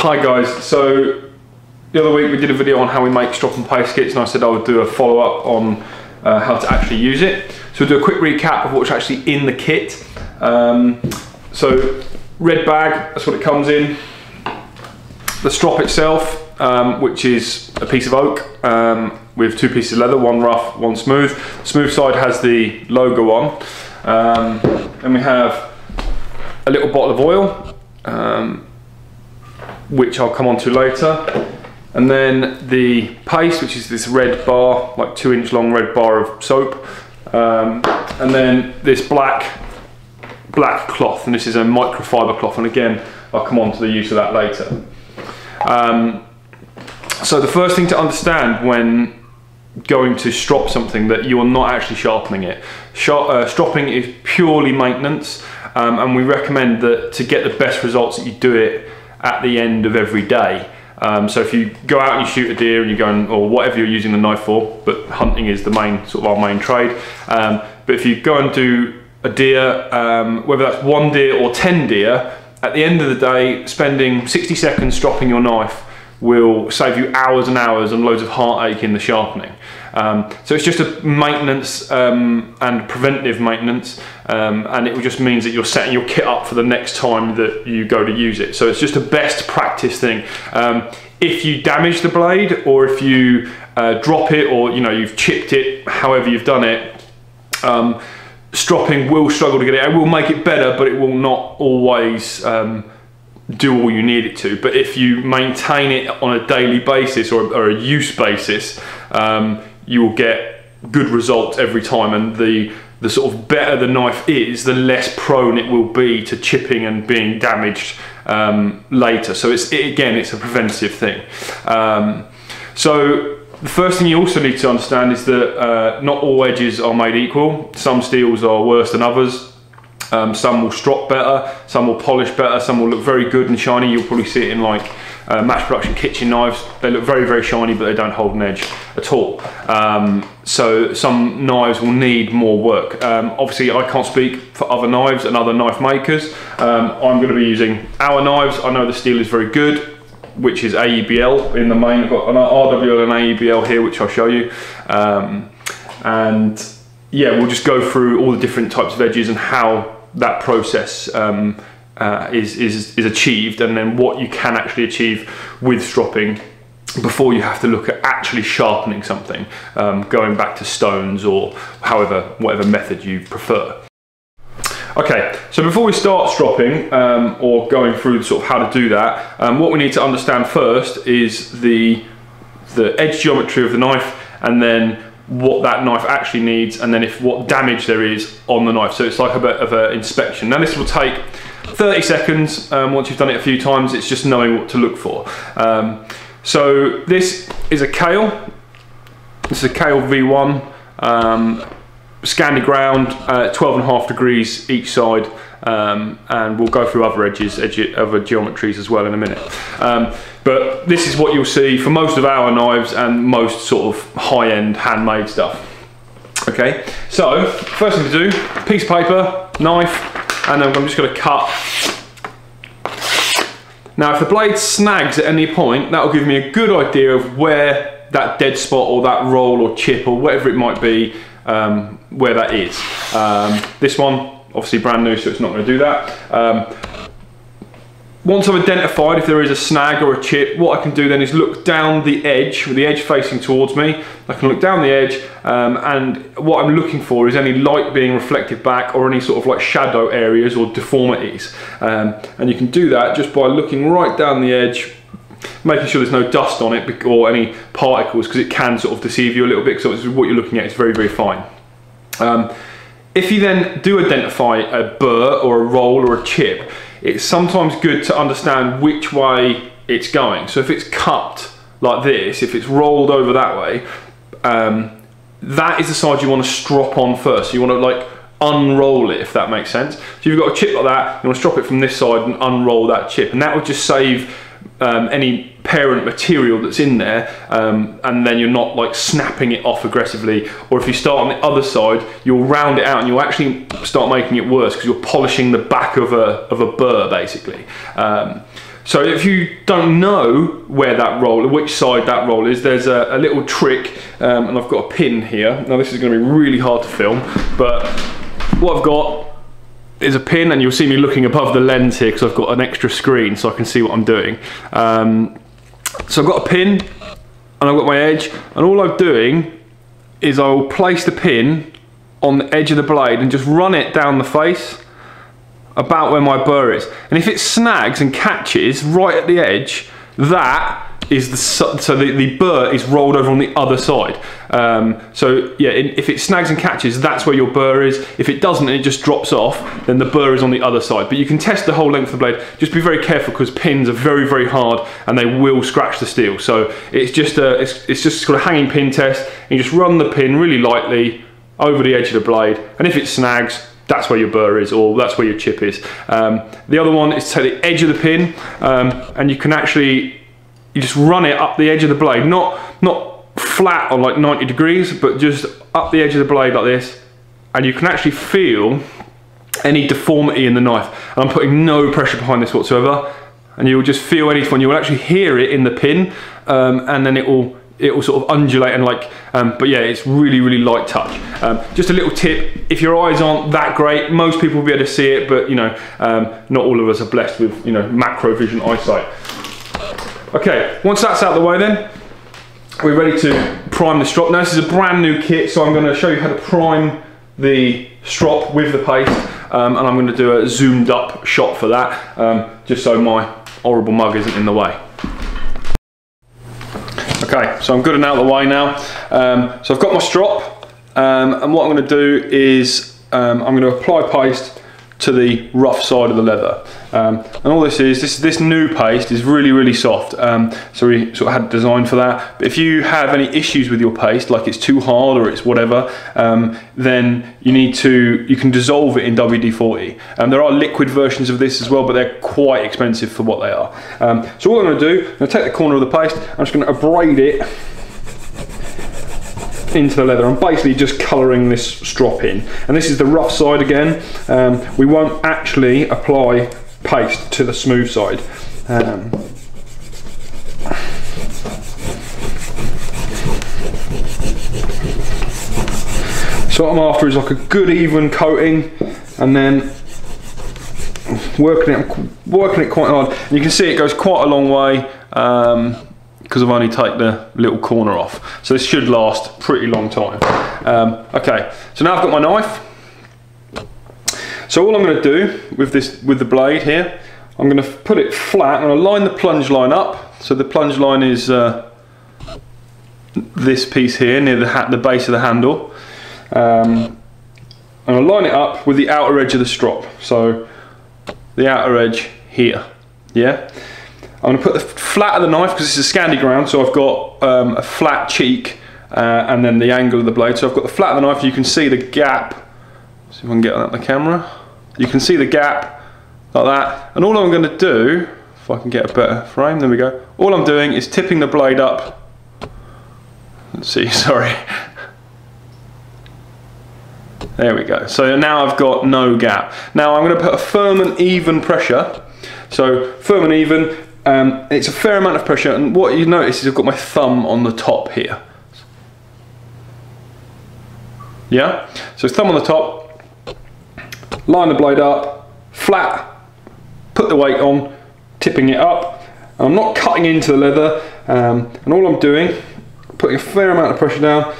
Hi guys, so the other week we did a video on how we make strop and paste kits, and I said I would do a follow-up on how to actually use it. So we'll do a quick recap of what's actually in the kit. So red bag, that's what it comes in. The strop itself, which is a piece of oak with two pieces of leather, one rough, one smooth. The smooth side has the logo on. And we have a little bottle of oil, which I'll come on to later. And then the paste, which is this red bar, like 2-inch long red bar of soap. And then this black cloth, and this is a microfiber cloth, and again I'll come on to the use of that later. So the first thing to understand when going to strop something, that you are not actually sharpening it. Stropping is purely maintenance, and we recommend that to get the best results that you do it at the end of every day. So if you go out and you shoot a deer and you're going, or whatever you're using the knife for, but hunting is the main, sort of our main trade. But if you go and do a deer, whether that's 1 deer or 10 deer, at the end of the day, spending 60 seconds stropping your knife will save you hours and hours and loads of heartache in the sharpening. So it's just a maintenance and preventative maintenance, and it just means that you're setting your kit up for the next time that you go to use it. So it's just a best practice thing. If you damage the blade, or if you drop it, or you've chipped it, however you've done it, stropping will struggle to get it. It will make it better, but it will not always do all you need it to. But if you maintain it on a daily basis or a use basis, you will get good results every time, and the sort of better the knife is, the less prone it will be to chipping and being damaged later. So again, it's a preventative thing. So the first thing you also need to understand is that not all edges are made equal. Some steels are worse than others. Some will strop better, some will polish better, some will look very good and shiny. You'll probably see it in like mass production kitchen knives. They look very, very shiny, but they don't hold an edge at all. So some knives will need more work. Obviously I can't speak for other knives and other knife makers. I'm going to be using our knives. I know the steel is very good, which is AEBL in the main. I've got an RWL and AEBL here, which I'll show you. And yeah, we'll just go through all the different types of edges and how that process is achieved, and then what you can actually achieve with stropping before you have to look at actually sharpening something, going back to stones or whatever method you prefer. Okay, so before we start stropping or going through sort of how to do that, what we need to understand first is the edge geometry of the knife, and then what that knife actually needs, and then what damage there is on the knife. So it's like a bit of an inspection. Now this will take 30 seconds. Once you've done it a few times, it's just knowing what to look for. So this is a Kale. This is a Kale V1, Scandi ground, 12.5 degrees each side, and we'll go through other edges, other geometries as well in a minute. But this is what you'll see for most of our knives and most sort of high-end handmade stuff. Okay, so first thing to do, piece of paper, knife, and then I'm just going to cut. Now if the blade snags at any point, that will give me a good idea of where that dead spot or that roll or chip or whatever it might be, where that is. This one, obviously brand new, so it's not going to do that. Once I've identified if there is a snag or a chip, what I can do then is look down the edge, with the edge facing towards me. I can look down the edge, and what I'm looking for is any light being reflected back, or any sort of like shadow areas or deformities. And you can do that just by looking right down the edge, making sure there's no dust on it or any particles, because it can sort of deceive you a little bit, because what you're looking at is very, very fine. If you then do identify a burr or a roll or a chip, it's sometimes good to understand which way it's going. So if it's cupped like this, if it's rolled over that way, that is the side you want to strop on first. So you want to like unroll it, if that makes sense. So if you've got a chip like that, you want to strop it from this side and unroll that chip, and that will just save any parent material that's in there, and then you're not like snapping it off aggressively. Or if you start on the other side, you'll round it out and you'll actually start making it worse because you're polishing the back of a burr basically. So if you don't know where that roll, which side that roll is, there's a little trick, and I've got a pin here. Now this is going to be really hard to film, but what I've got is a pin, and you'll see me looking above the lens here because I've got an extra screen so I can see what I'm doing. So I've got a pin and I've got my edge, and all I'm doing is I will place the pin on the edge of the blade and just run it down the face about where my burr is. And if it snags and catches right at the edge, that is the burr is rolled over on the other side. So yeah, if it snags and catches, that's where your burr is. If it doesn't and it just drops off, then the burr is on the other side. But you can test the whole length of the blade. Just be very careful because pins are very, very hard and they will scratch the steel. So it's just sort of hanging pin test. And you just run the pin really lightly over the edge of the blade, and if it snags, that's where your burr is, or that's where your chip is. The other one is to take the edge of the pin, and you can actually, you just run it up the edge of the blade, not flat on like 90 degrees, but just up the edge of the blade like this, and you can actually feel any deformity in the knife. And I'm putting no pressure behind this whatsoever, and you'll just feel anything. You will actually hear it in the pin, and then it will sort of undulate and like, but yeah, it's really, really light touch. Just a little tip, if your eyes aren't that great, most people will be able to see it, but you know, not all of us are blessed with, you know, macro vision eyesight. Okay, once that's out of the way then, we're ready to prime the strop. Now this is a brand new kit, so I'm going to show you how to prime the strop with the paste, and I'm going to do a zoomed up shot for that, just so my horrible mug isn't in the way. Okay, so I'm good and out of the way now. So I've got my strop, and what I'm going to do is I'm going to apply paste to the rough side of the leather. And all this new paste is really, really soft. So we sort of had a design for that. But if you have any issues with your paste, like it's too hard or it's whatever, then you can dissolve it in WD-40. There are liquid versions of this as well, but they're quite expensive for what they are. So all I'm going to do, I'm going to take the corner of the paste, I'm just going to abrade it into the leather. I'm basically just colouring this strop in, and this is the rough side again. We won't actually apply paste to the smooth side. So what I'm after is like a good even coating, and then working it quite hard. And you can see it goes quite a long way, because I've only taken the little corner off. So this should last a pretty long time. Okay, so now I've got my knife. So all I'm going to do with the blade here, I'm going to put it flat. I'm going to line the plunge line up. So the plunge line is this piece here near the base of the handle. And I'll line it up with the outer edge of the strop. So the outer edge here, yeah? I'm going to put the flat of the knife, because this is a Scandi ground, so I've got a flat cheek and then the angle of the blade. So I've got the flat of the knife, you can see the gap. See if I can get that on the camera. You can see the gap like that. And all I'm going to do, if I can get a better frame, there we go. All I'm doing is tipping the blade up. Let's see, sorry. There we go. So now I've got no gap. Now I'm going to put a firm and even pressure. So firm and even. It's a fair amount of pressure, and what you notice is I've got my thumb on the top here. Yeah? So thumb on the top, line the blade up, flat, put the weight on, tipping it up. And I'm not cutting into the leather, and all I'm doing, putting a fair amount of pressure down,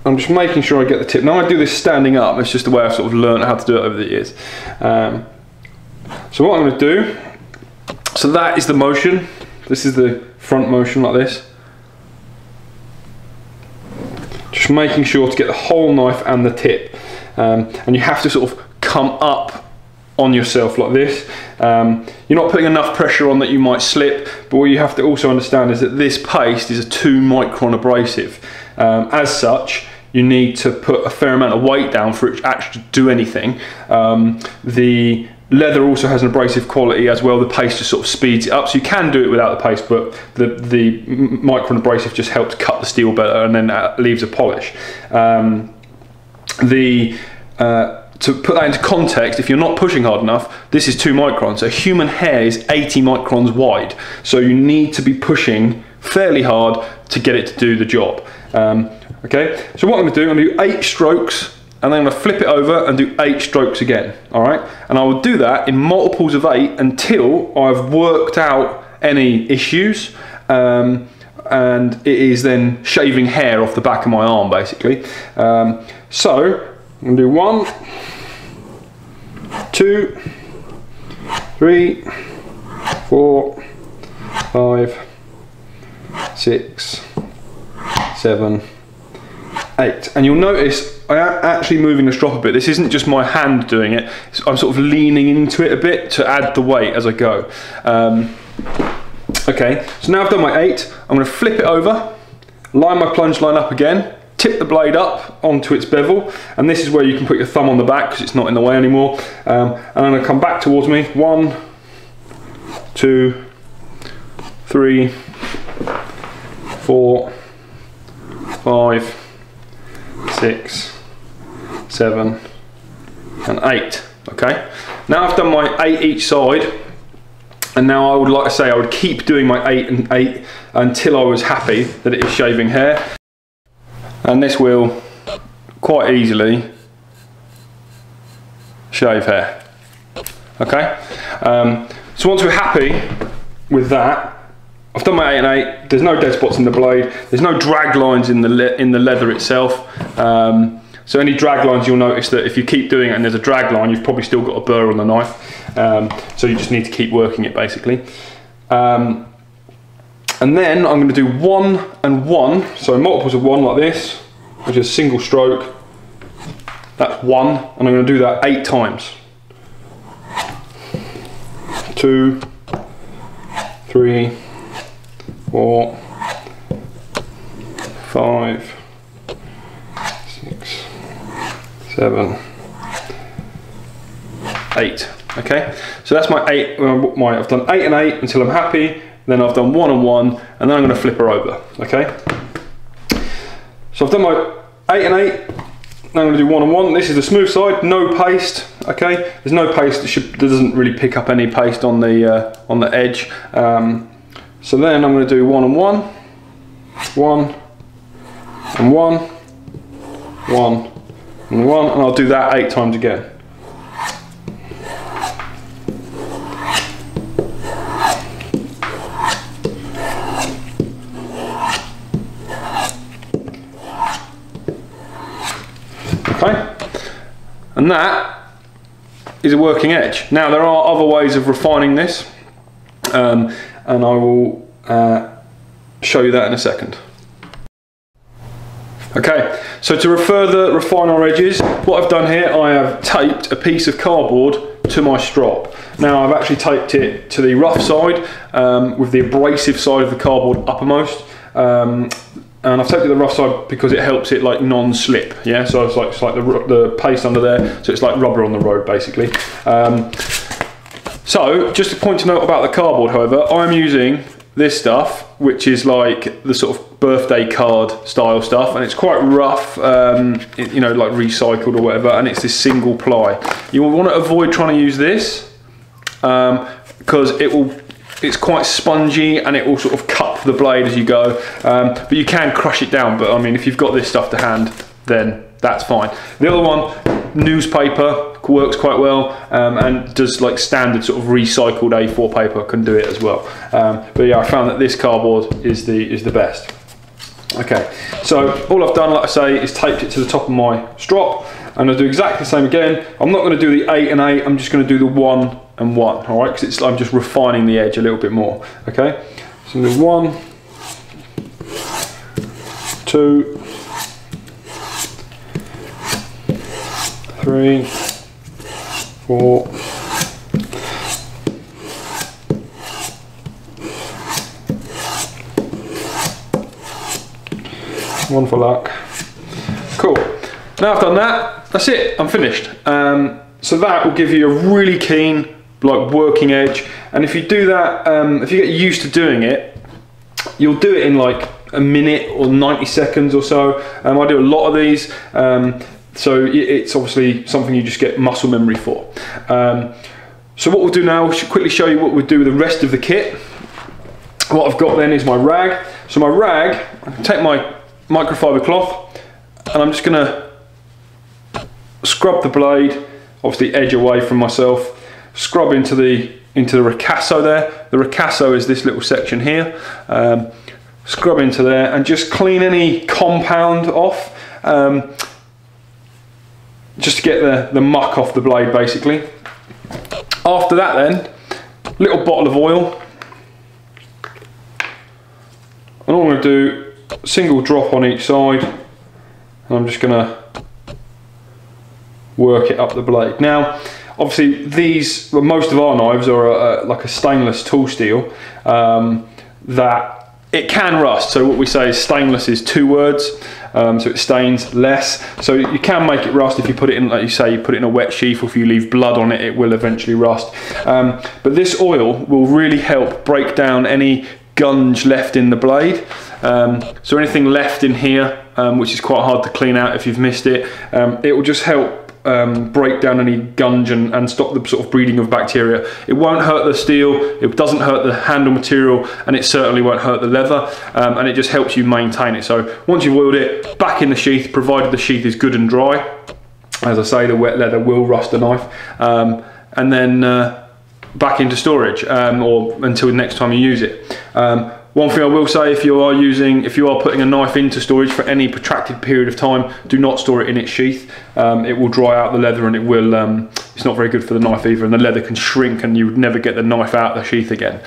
I'm just making sure I get the tip. Now I do this standing up, it's just the way I've sort of learned how to do it over the years. So what I'm going to do, so that is the motion. This is the front motion like this. Just making sure to get the whole knife and the tip. And you have to sort of come up on yourself like this. You're not putting enough pressure on that you might slip, but what you have to also understand is that this paste is a 2 micron abrasive. As such, you need to put a fair amount of weight down for it to actually do anything. leather also has an abrasive quality as well. The paste just sort of speeds it up, so you can do it without the paste, but the micron abrasive just helps cut the steel better, and then leaves a polish. To put that into context, if you're not pushing hard enough, this is 2 microns. A human hair is 80 microns wide, so you need to be pushing fairly hard to get it to do the job. Okay, so what I'm going to do, I'm going to do 8 strokes, and then I'm going to flip it over and do 8 strokes again. All right, and I will do that in multiples of 8 until I've worked out any issues, and it is then shaving hair off the back of my arm, basically. So I'm going to do 1, 2, 3, 4, 5, 6, 7, 8, and you'll notice I am actually moving the strop a bit. This isn't just my hand doing it, I'm sort of leaning into it a bit to add the weight as I go. Okay, so now I've done my 8, I'm going to flip it over, line my plunge line up again, tip the blade up onto its bevel, and this is where you can put your thumb on the back because it's not in the way anymore. And I'm going to come back towards me. 1, 2, 3, 4, 5, 6, 7, and 8. Okay, now I've done my 8 each side, and now I would like to say I would keep doing my 8 and 8 until I was happy that it is shaving hair. And this will quite easily shave hair. Okay, so once we're happy with that, I've done my 8 and 8. There's no dead spots in the blade. There's no drag lines in the leather itself. So any drag lines, you'll notice that if you keep doing it and there's a drag line, you've probably still got a burr on the knife. So you just need to keep working it, basically. And then I'm going to do 1 and 1, so multiples of 1 like this, which is a single stroke. That's 1, and I'm going to do that 8 times. 2, 3, 4, 5, 6, 7, 8. Okay, so that's my 8. I've done 8 and 8 until I'm happy. Then I've done 1 and 1, and then I'm going to flip her over. Okay, so I've done my 8 and 8. Now I'm going to do 1 and 1. This is the smooth side, no paste. Okay, there's no paste. It doesn't really pick up any paste on the edge. So then I'm going to do 1 and 1, 1 and 1, 1 and 1, and I'll do that 8 times again. Okay, and that is a working edge. Now there are other ways of refining this, and I will show you that in a second. Okay, so to further refine our edges, what I've done here, I have taped a piece of cardboard to my strop. Now I've actually taped it to the rough side with the abrasive side of the cardboard uppermost. And I've taped it to the rough side because it helps it like non-slip, yeah? So it's like the paste under there, so it's like rubber on the road, basically. So, just a point to note about the cardboard, however, I'm using this stuff, which is like the sort of birthday card style stuff, and it's quite rough, you know, like recycled or whatever, and it's this single ply. You will want to avoid trying to use this, because it's quite spongy and it will sort of cup the blade as you go, but you can crush it down. But I mean, if you've got this stuff to hand, then that's fine. The other one, newspaper, works quite well, and does like standard sort of recycled A4 paper, can do it as well. But yeah, I found that this cardboard is the best. Okay, so all I've done, like I say, is taped it to the top of my strop, and I'll do exactly the same again. I'm not going to do the 8 and 8, I'm just going to do the 1 and 1, all right, because I'm just refining the edge a little bit more. Okay, so I'm going to do 1, 2, 3, 4, 1 for luck. Cool. Now I've done that, that's it, I'm finished. So that will give you a really keen, like, working edge. And if you do that, if you get used to doing it, you'll do it in like a minute or 90 seconds or so. I do a lot of these, so it's obviously something you just get muscle memory for. So what we'll do now, we'll quickly show you what we'll do with the rest of the kit. What I've got then is my rag. So my rag, I can take my microfiber cloth and I'm just going to scrub the blade, obviously edge away from myself, scrub into the ricasso there. The ricasso is this little section here. Scrub into there and just clean any compound off, just to get the muck off the blade basically. After that then, little bottle of oil. And all I'm going to do, a single drop on each side, and I'm just going to work it up the blade. Now, obviously most of our knives are like a stainless tool steel, that it can rust. So what we say is stainless is 2 words, so it stains less. So you can make it rust if you put it in, like you say, you put it in a wet sheath, or if you leave blood on it, it will eventually rust. But this oil will really help break down any gunge left in the blade. So anything left in here, which is quite hard to clean out if you've missed it, it will just help break down any gunge and stop the sort of breeding of bacteria. It won't hurt the steel, it doesn't hurt the handle material, and it certainly won't hurt the leather, and it just helps you maintain it. So once you've oiled it, back in the sheath, provided the sheath is good and dry. As I say, the wet leather will rust the knife, and then back into storage, or until the next time you use it. One thing I will say, if you are putting a knife into storage for any protracted period of time, do not store it in its sheath. It will dry out the leather, and it will, it's not very good for the knife either, and the leather can shrink and you would never get the knife out of the sheath again,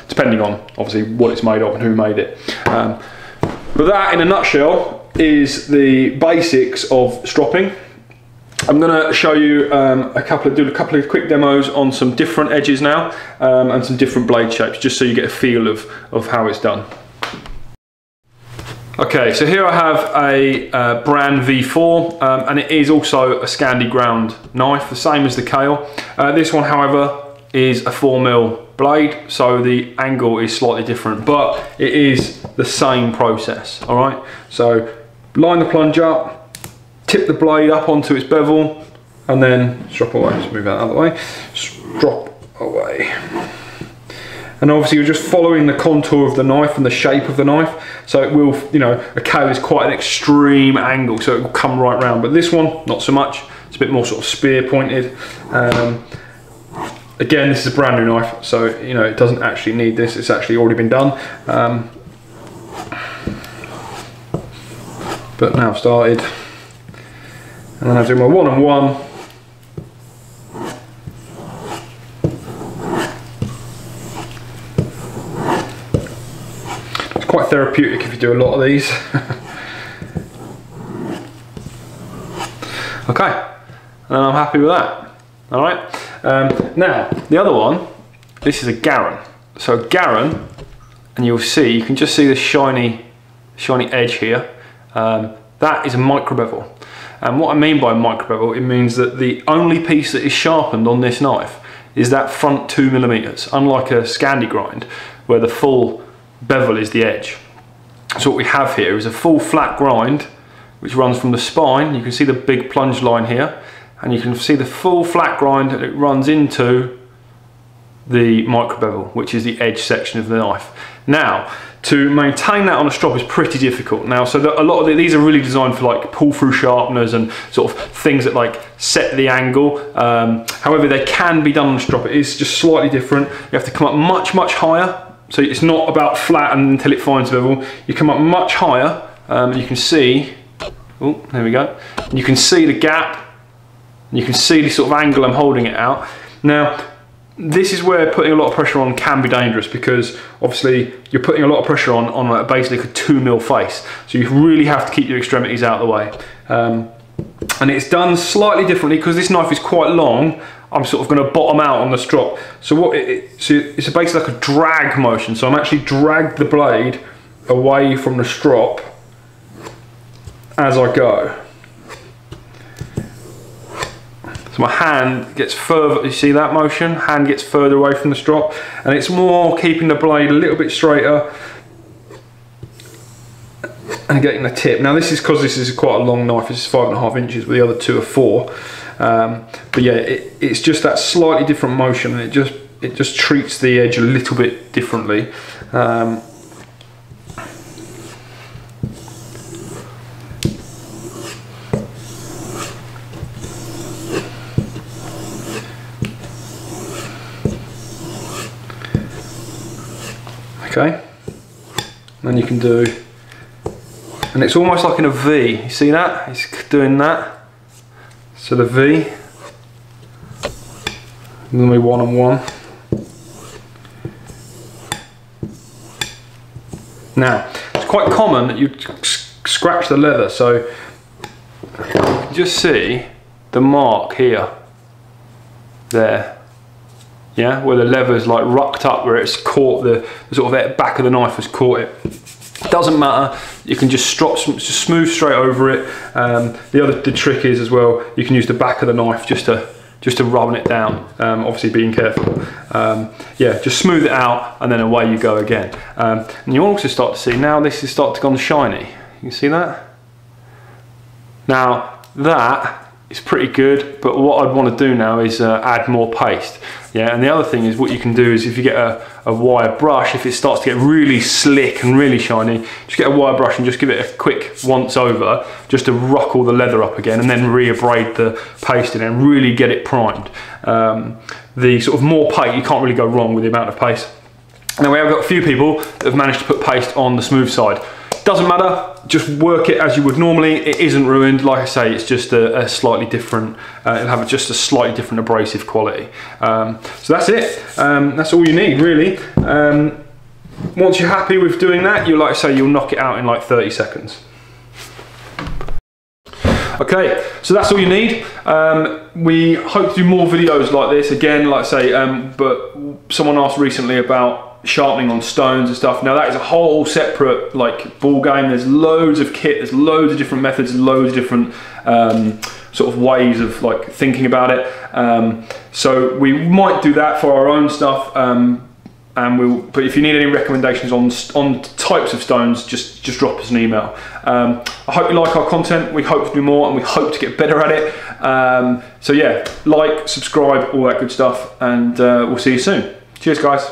depending on obviously what it's made of and who made it. But that in a nutshell is the basics of stropping. I'm going to show you do a couple of quick demos on some different edges now, and some different blade shapes, just so you get a feel of how it's done. Okay, so here I have a brand V4, and it is also a Scandi ground knife, the same as the Kale. This one, however, is a 4mm blade, so the angle is slightly different, but it is the same process. All right, so line the plunge up, tip the blade up onto its bevel, and then strop away. Let's move that out of the way. Strop away. And obviously you're just following the contour of the knife and the shape of the knife. So it will, you know, a Kale is quite an extreme angle, so it will come right round. But this one, not so much. It's a bit more sort of spear pointed. Again, this is a brand new knife, so you know it doesn't actually need this. It's actually already been done. But now I've started. And then I do my 1-on-1. It's quite therapeutic if you do a lot of these. Okay, and I'm happy with that. All right. Now the other one. This is a Garan. So Garan, and you'll see, you can just see the shiny edge here. That is a micro bevel. And what I mean by micro bevel, it means that the only piece that is sharpened on this knife is that front 2mm, unlike a Scandi grind, where the full bevel is the edge. So what we have here is a full flat grind, which runs from the spine. You can see the big plunge line here, and you can see the full flat grind that it runs into the micro bevel, which is the edge section of the knife. Now, to maintain that on a strop is pretty difficult. Now, so a lot of these are really designed for like pull-through sharpeners and sort of things that like set the angle. However, they can be done on a strop. It is just slightly different. You have to come up much and So it's not about flat until it finds bevel. You come up much higher. You can see, oh, there we go. You can see the gap. You can see the sort of angle I'm holding it out. Now, this is where putting a lot of pressure on can be dangerous, because obviously you're putting a lot of pressure on basically a 2mm face. So you really have to keep your extremities out of the way. And it's done slightly differently because this knife is quite long. I'm sort of going to bottom out on the strop. So what so it's basically like a drag motion. So I'm actually dragged the blade away from the strop as I go. So my hand gets further, you see that motion? Hand gets further away from the strop, and it's more keeping the blade a little bit straighter and getting the tip. Now this is because this is quite a long knife, this is 5.5 inches, but the other two are 4. But yeah, it's just that slightly different motion, and it just treats the edge a little bit differently. Okay, and then you can do, and it's almost like in a V, you see that? It's doing that. So the V, and then we 1 and 1. Now, it's quite common that you scratch the leather, so you can just see the mark here, there. Yeah, where the leather's like rucked up, where it's caught, the sort of back of the knife has caught it. Doesn't matter, you can just just smooth straight over it. The trick is as well, you can use the back of the knife just to rub it down, obviously being careful. Yeah, just smooth it out and then away you go again. And you also start to see, now this is starting to go shiny. You can see that? Now that is pretty good, but what I'd want to do now is add more paste. Yeah, and the other thing is, what you can do is, if you get a wire brush, if it starts to get really slick and really shiny, just get a wire brush and just give it a quick once over, just to rock all the leather up again, and then re-abrade the paste in and really get it primed. The sort of more paste, you can't really go wrong with the amount of paste. Now we have got a few people that have managed to put paste on the smooth side. Doesn't matter, just work it as you would normally. It isn't ruined. Like I say, it's just a slightly different, it'll have just a slightly different abrasive quality. So that's it. That's all you need, really. Once you're happy with doing that, like I say, you'll knock it out in like 30 seconds. Okay, so that's all you need. We hope to do more videos like this. Again, like I say, but someone asked recently about sharpening on stones and stuff. Now that is a whole separate like ball game. There's loads of kit, there's loads of different methods, loads of different sort of ways of like thinking about it. So we might do that for our own stuff, but if you need any recommendations on types of stones, just drop us an email. I hope you like our content. We hope to do more, and we hope to get better at it. So yeah, like, subscribe, all that good stuff, and we'll see you soon. Cheers guys.